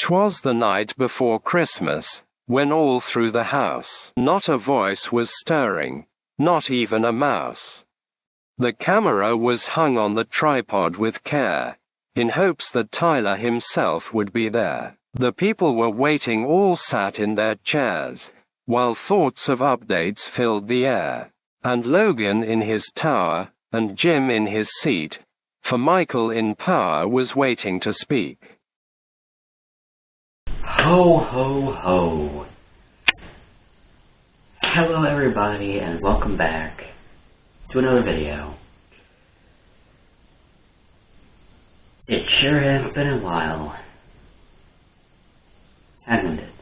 'Twas the night before Christmas, when all through the house not a voice was stirring, not even a mouse. The camera was hung on the tripod with care, in hopes that Tyler himself would be there. The people were waiting all sat in their chairs, while thoughts of updates filled the air, and Logan in his tower, and Jim in his seat, for Michael in power was waiting to speak. Ho, ho, ho. Hello everybody, and welcome back to another video. It sure has been a while, hasn't it?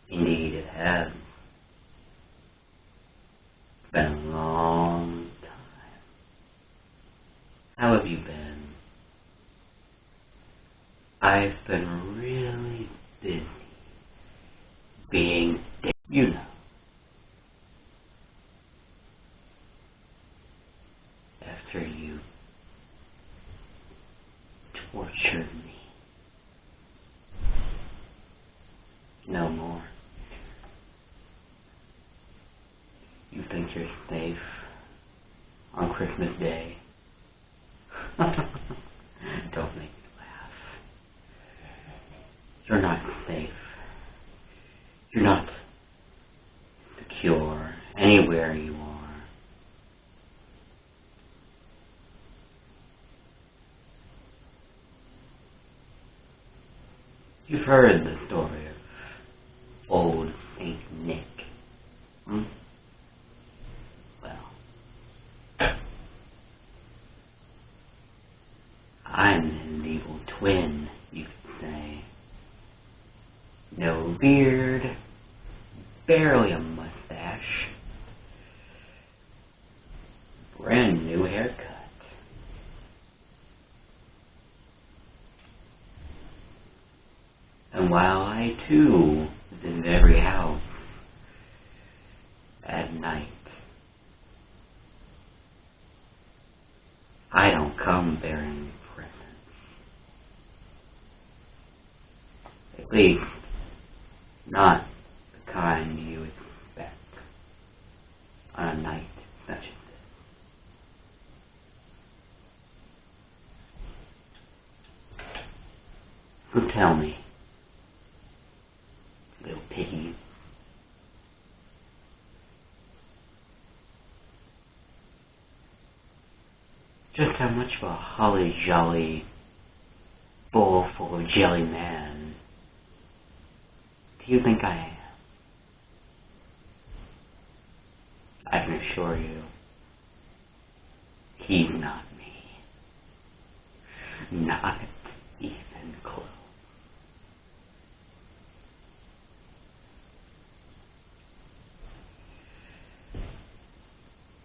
Indeed it has. It's been a long time. How have you been? I've been really busy being, you know, after you tortured me. No more. You think you're safe on Christmas Day? Don't make me laugh. You're not safe. You're not secure anywhere you are. You've heard the story of old Saint Nick. Well, I'm his evil twin, you could say. No beard, barely a mustache, brand new haircut. And while I too visit every house at night, I don't come bearing presents. At least, not the kind you expect on a night such as this. So tell me, little Piggy, just how much of a holly-jolly bowl full of jelly man do you think I am? I can assure you, he's not me. Not even close.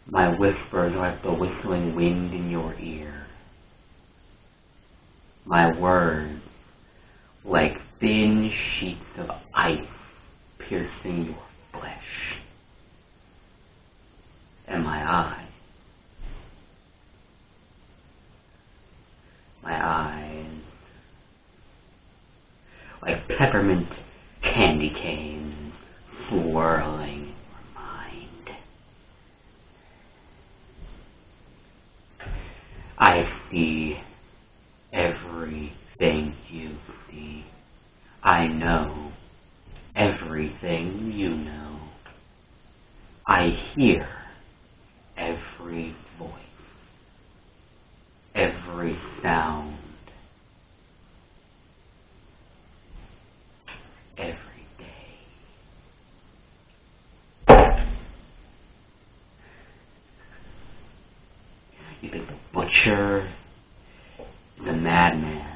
My whispers are like the whistling wind in your ear. My words like thin sheets of ice piercing your flesh. And my eyes like peppermint candy canes swirling your mind. I see everything you see. I know everything you know. I hear every voice, every sound, every day. You think the butcher, the madman,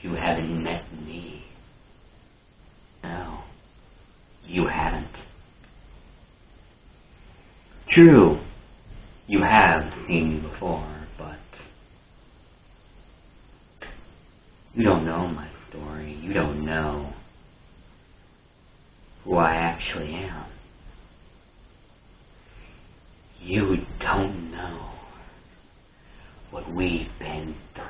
you haven't met me. No, you haven't. True, you have seen me before, but you don't know my story. You don't know who I actually am. You don't know we've been through.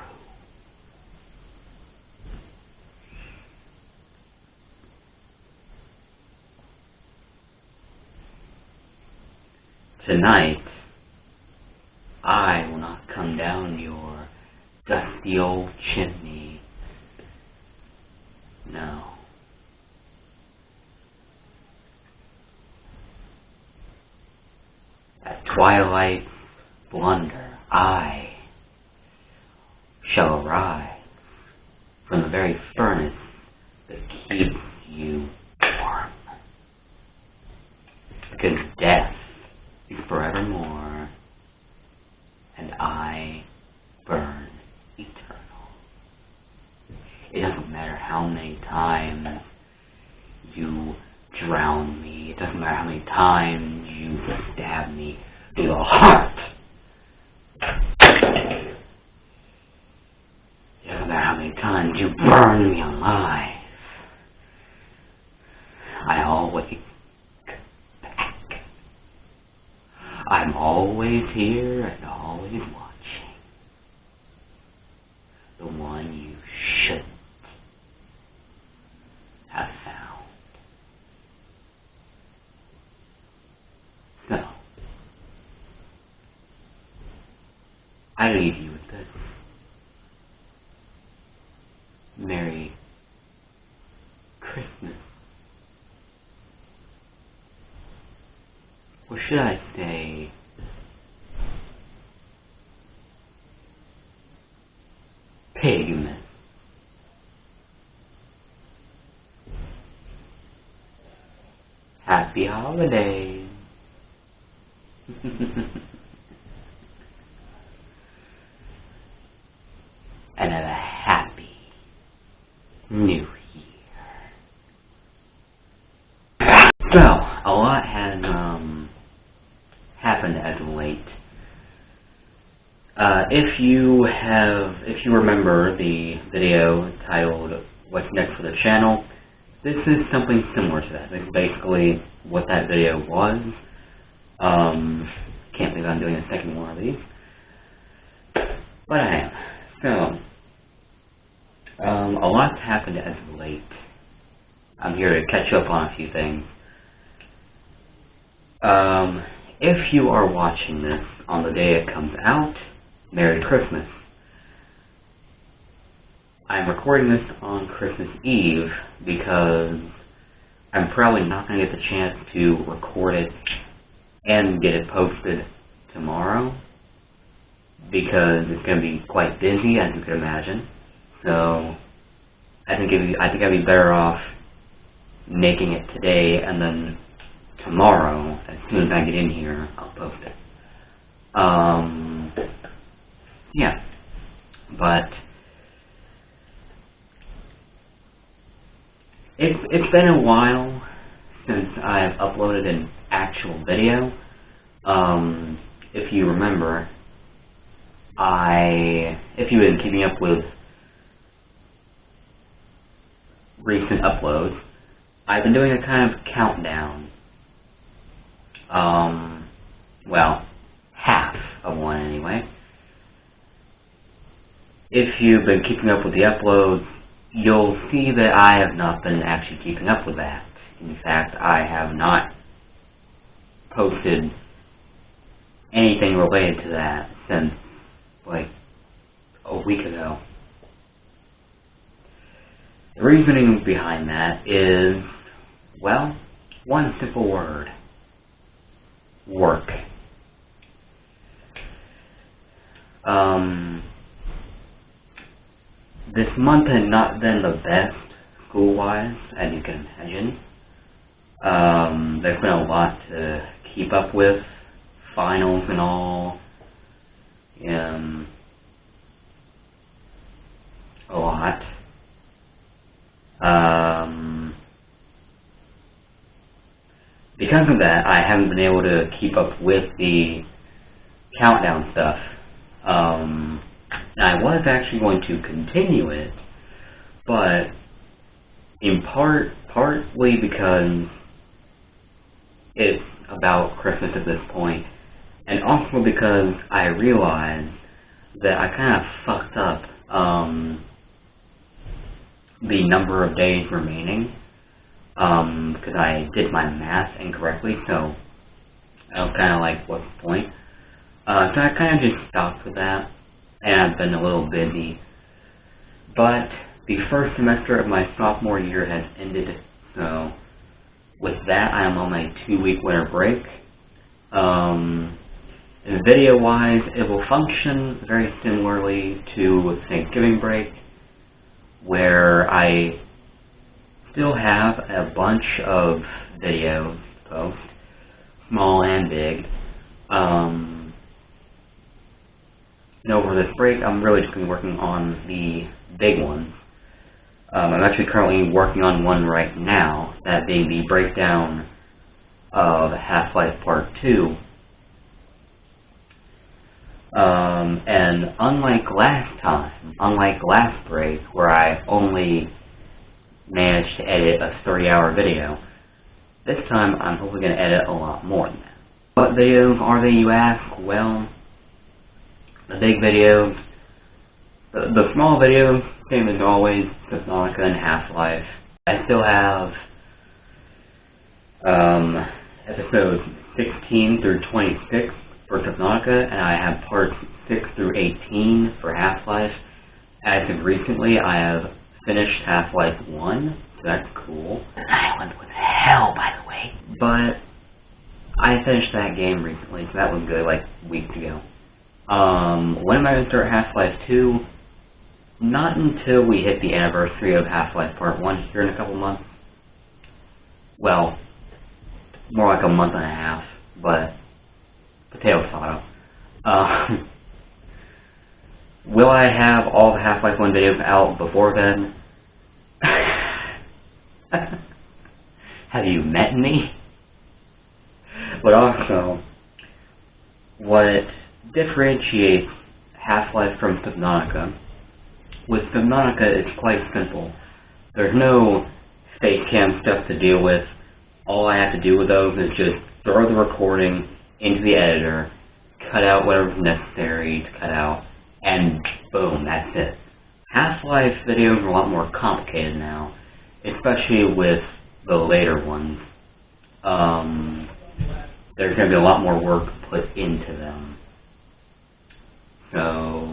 Tonight, I will not come down your dusty old chimney. No. At twilight's blunder, I shall arise from the very furnace that keeps you warm. Because death is forevermore, and I burn eternal. It doesn't matter how many times you drown me. It doesn't matter how many times you stab me through the heart. It doesn't matter how many times you burn me alive. I always back. I'm always here and always watching. The one you shouldn't have found. So, I leave you with this. Merry Christmas. Or should I say, Piggy. Happy holidays. And have a happy New Year. So, a lot has happened as of late. If you remember the video titled "What's Next for the Channel," this is something similar to that. It's basically what that video was. Can't believe I'm doing a second one of these, but I am. So, a lot's happened as of late. I'm here to catch up on a few things. If you are watching this on the day it comes out, Merry Christmas. I'm recording this on Christmas Eve because I'm probably not going to get the chance to record it and get it posted tomorrow because it's going to be quite busy, as you can imagine. So I think I'd be better off making it today, and then tomorrow, as soon as I get in here, I'll post it. Yeah, but it's been a while since I've uploaded an actual video. If you remember, if you've been keeping up with recent uploads, I've been doing a kind of countdown. Well, half of one anyway. If you've been keeping up with the uploads, you'll see that I have not been actually keeping up with that. In fact, I have not posted anything related to that since, like, a week ago. The reasoning behind that is, well, one simple word. Work. This month had not been the best school-wise, as you can imagine. There's been a lot to keep up with, finals and all. A lot. Because of that, I haven't been able to keep up with the countdown stuff. I was actually going to continue it, but in partly because it's about Christmas at this point, and also because I realized that I kind of fucked up the number of days remaining, because I did my math incorrectly, so I was kind of like, what's the point? So I kind of just stopped with that, and I've been a little busy. But the first semester of my sophomore year has ended, so with that, I am on my 2-week winter break. Video-wise, it will function very similarly to Thanksgiving break, where I still have a bunch of videos to post, small and big. And over this break, I'm really just going to be working on the big ones. I'm actually currently working on one right now, that being the breakdown of Half-Life Part 2. And unlike last break, where I only managed to edit a 30-hour video, this time I'm hopefully going to edit a lot more than that. What videos are they, you ask? Well, the big videos, the small videos, same as always, Subnautica and Half-Life. I still have episodes 16 through 26 for Subnautica, and I have parts 6 through 18 for Half-Life. As of recently, I have finished Half-Life 1, so that's cool. The island was hell, by the way. But I finished that game recently, so that was good, like weeks ago. When am I going to start Half-Life 2? Not until we hit the anniversary of Half-Life Part 1 here in a couple months. Well, more like a month and a half, but potato tomato. Will I have all the Half-Life 1 videos out before then? Have you met me? But also, what differentiates Half-Life from Subnautica, with Subnautica it's quite simple. There's no face cam stuff to deal with. All I have to do with those is just throw the recording into the editor, cut out whatever's necessary to cut out, and boom, that's it. Half-Life videos are a lot more complicated now, especially with the later ones. There's going to be a lot more work put into them. So,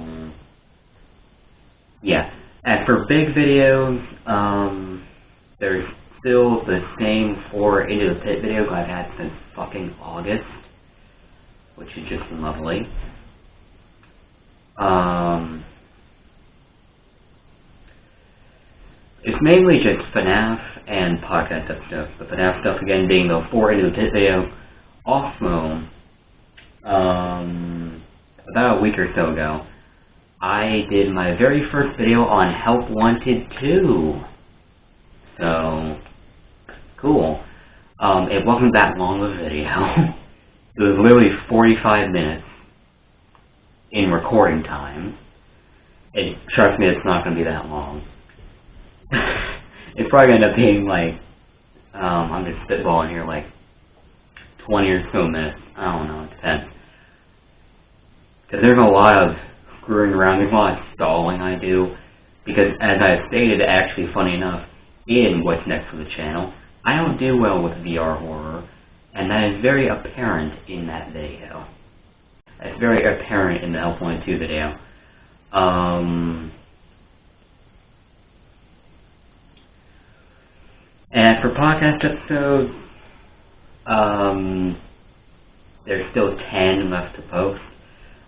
yeah. As for big videos, there's still the same 4 Into the Pit videos I've had since fucking August, which is just lovely. It's mainly just FNAF and podcast stuff. The FNAF stuff, again, being the 4 Into the Pit video. Also, about a week or so ago, I did my very first video on Help Wanted 2. So, cool. It wasn't that long of a video. It was literally 45 minutes in recording time. Trust me, it's not going to be that long. It's probably going to end up being like, I'm just spitballing here, like 20 or so minutes. I don't know, it depends. Because there's a lot of screwing around, there's a lot of stalling I do. Because as I've stated, actually funny enough, in What's Next for the channel, I don't do well with VR horror, and that is very apparent in that video. It's very apparent in the Help Wanted 2 video. And for podcast episodes, there's still 10 left to post.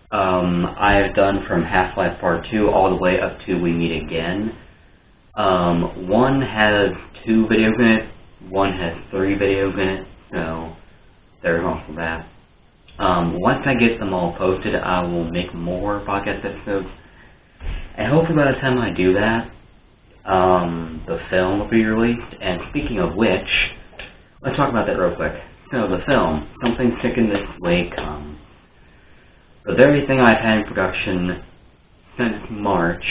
I have done from Half-Life Part 2 all the way up to We Meet Again. One has 2 videos in it, one has 3 videos in it, so there's also that. Once I get them all posted, I will make more podcast episodes, and hopefully by the time I do that, the film will be released. And speaking of which, let's talk about that real quick. So the film, Something Sick in This Way Comes. The very thing I've had in production since March,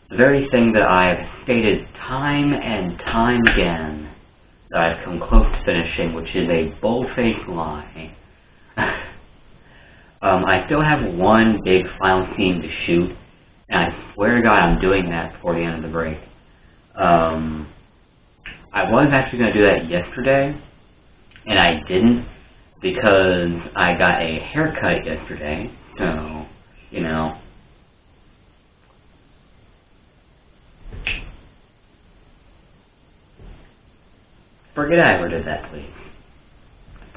the very thing that I've stated time and time again that I've come close to finishing, which is a bold-faced lie. I still have one big final scene to shoot, and I swear to God I'm doing that before the end of the break. I was actually going to do that yesterday, and I didn't because I got a haircut yesterday, so, you know. Forget I ever did that, please.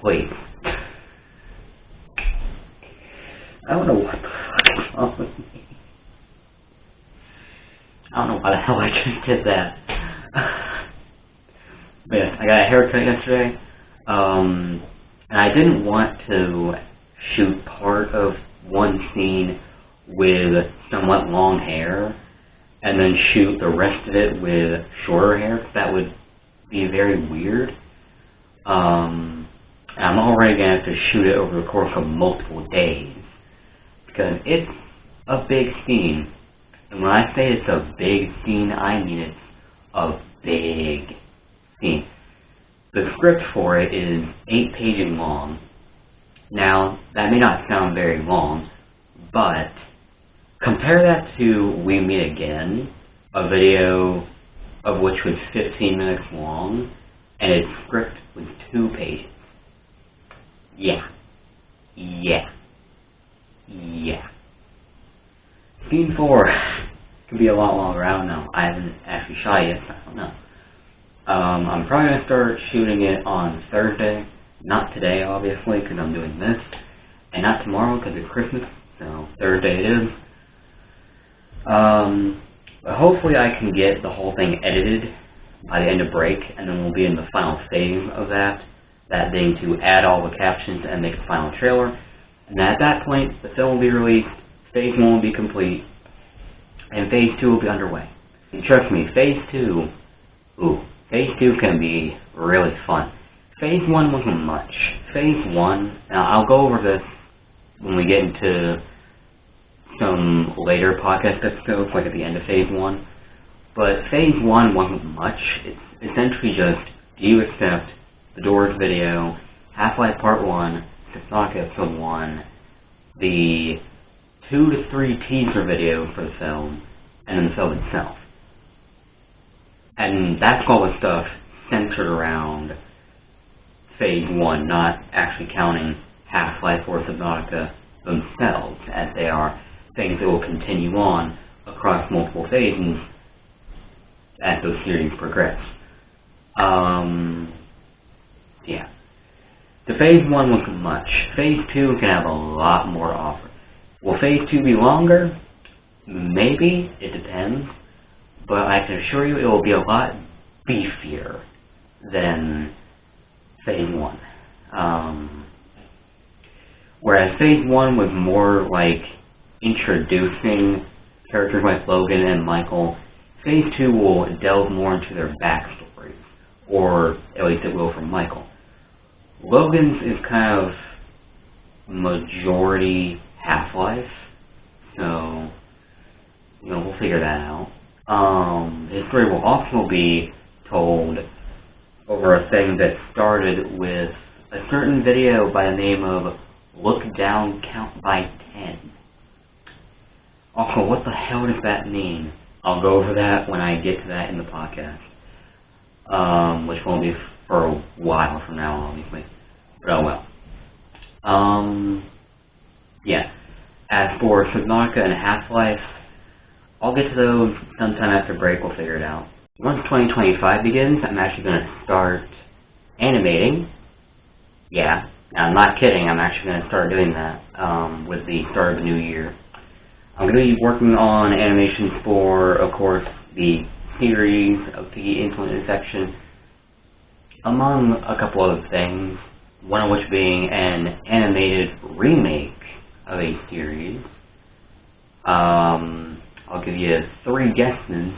Please. I don't know what the fuck is wrong with me. I don't know why the hell I just did that. But yes, I got a haircut yesterday. And I didn't want to shoot part of one scene with somewhat long hair and then shoot the rest of it with shorter hair. That would be very weird. I'm already going to have to shoot it over the course of multiple days because it's a big scene. And when I say it's a big scene, I mean it's a big scene. The script for it is 8 pages long. Now, that may not sound very long, but compare that to We Meet Again, a video of which was 15 minutes long, and its script was 2 pages. Yeah. Scene 4 could be a lot longer, I don't know. I haven't actually shot it yet, so I don't know. I'm probably going to start shooting it on Thursday. Not today, obviously, because I'm doing this. And not tomorrow, because it's Christmas. So, Thursday it is. But hopefully I can get the whole thing edited by the end of break, and then we'll be in the final phase of that. That being to add all the captions and make a final trailer. And at that point, the film will be released, Phase 1 will be complete, and Phase 2 will be underway. And trust me, Phase 2, Phase 2 can be really fun. Phase 1 wasn't much. Phase 1, now I'll go over this when we get into some later podcast episodes, like at the end of Phase 1. But Phase 1 wasn't much. It's essentially just, do you accept The Doors video, Half-Life Part 1, Subnautica Episode 1, the 2 to 3 teaser videos for the film, and then the film itself. And that's all the stuff centered around Phase 1, not actually counting Half-Life or Subnautica themselves, as they are things that will continue on across multiple phases as those series progress. Yeah. The Phase 1 wasn't much. Phase 2 can have a lot more to offer. Will Phase 2 be longer? Maybe. It depends. But I can assure you it will be a lot beefier than Phase 1. Whereas Phase 1 was more like introducing characters like Logan and Michael, Phase 2 will delve more into their backstories, or at least it will for Michael. Logan's is kind of majority Half-Life, so, you know, we'll figure that out. His story will also be told over a thing that started with a certain video by the name of Look Down, Count by 10. Also, what the hell does that mean? I'll go over that when I get to that in the podcast. Which won't be for a while from now, obviously. But oh well. Yeah. As for Subnautica and Half-Life, I'll get to those sometime after break, we'll figure it out. Once 2025 begins, I'm actually going to start animating. Yeah, I'm not kidding, I'm actually going to start doing that with the start of the new year. I'm going to be working on animations for, of course, the series of Piggy, Insolent Infection, among a couple other things, one of which being an animated remake of a series. I'll give you 3 guesses,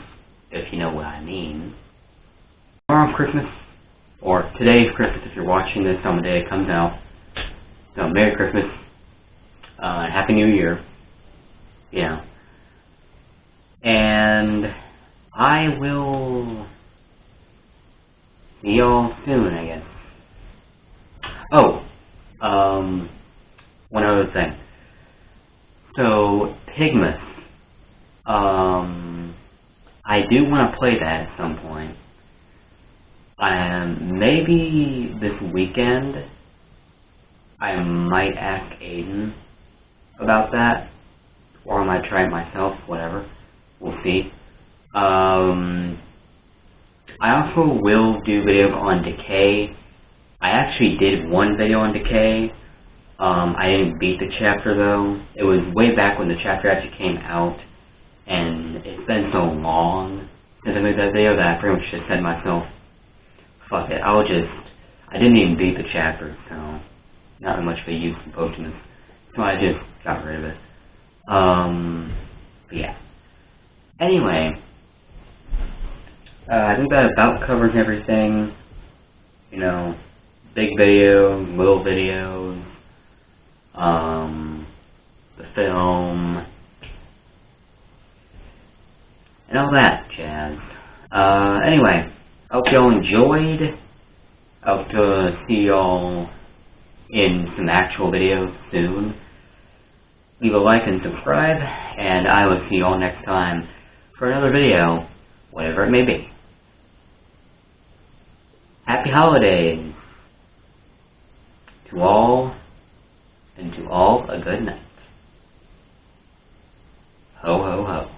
if you know what I mean. Tomorrow's Christmas, or today's Christmas if you're watching this on the day it comes out. So, Merry Christmas, Happy New Year, you know. And I will see y'all soon, I guess. Oh, one other thing. So, Pigmas. I do want to play that at some point. Maybe this weekend, I might ask Aiden about that, or I might try it myself, whatever. We'll see. I also will do videos on Decay. I actually did one video on Decay. I didn't beat the chapter though. It was way back when the chapter actually came out, and it's been so long since I made that video that I pretty much just said to myself, fuck it, I didn't even beat the chapter, so not much of a use in posting this. So I just got rid of it. But yeah. Anyway, I think that about covers everything. You know, big videos, little videos, the film, and all that jazz. Anyway, hope y'all enjoyed. Hope to see y'all in some actual videos soon. Leave a like and subscribe, and I will see y'all next time for another video, whatever it may be. Happy holidays to all, and to all a good night. Ho, ho, ho.